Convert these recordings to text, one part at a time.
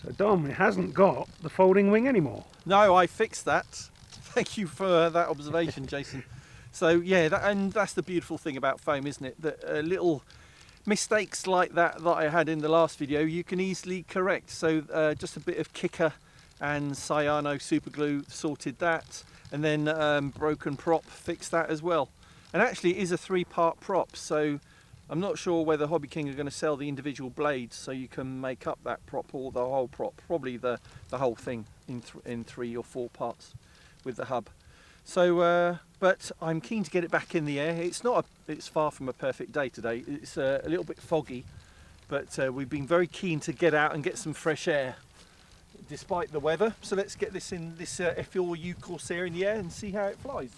So Dom, it hasn't got the folding wing anymore. No, I fixed that. Thank you for that observation, Jason. So yeah, and that's the beautiful thing about foam, isn't it? That little mistakes like that I had in the last video, you can easily correct. So just a bit of kicker and cyano super glue sorted that, and then broken prop fixed that as well. And actually it is a 3-part prop, so I'm not sure whether Hobby King are going to sell the individual blades so you can make up that prop or the whole prop, probably the whole thing in 3 or 4 parts with the hub. So but I'm keen to get it back in the air. It's far from a perfect day today. It's a little bit foggy, but we've been very keen to get out and get some fresh air despite the weather. So let's get this in this F4U Corsair in the air and see how it flies.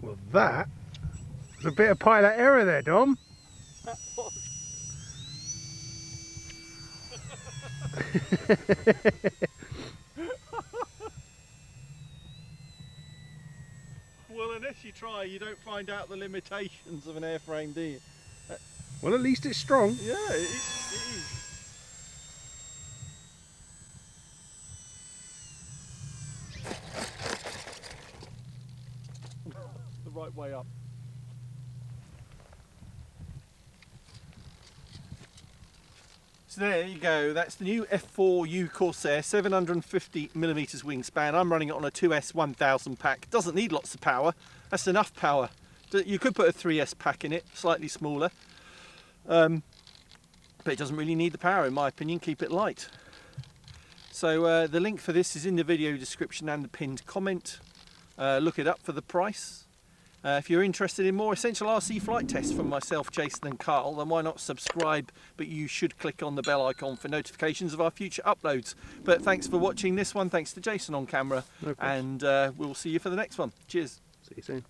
Well, that was a bit of pilot error there, Dom. That was. Well, unless you try, you don't find out the limitations of an airframe, do you? Well, at least it's strong. Yeah, it is. The right way up. So there you go, that's the new F4U Corsair, 750mm wingspan. I'm running it on a 2S 1000 pack. Doesn't need lots of power, that's enough power. You could put a 3S pack in it, slightly smaller. But it doesn't really need the power in my opinion, keep it light. So the link for this is in the video description and the pinned comment. Look it up for the price. If you're interested in more essential RC flight tests from myself, Jason and Carl, then why not subscribe, but you should click on the bell icon for notifications of our future uploads. But thanks for watching this one, thanks to Jason on camera, and we'll see you for the next one. Cheers. See you soon.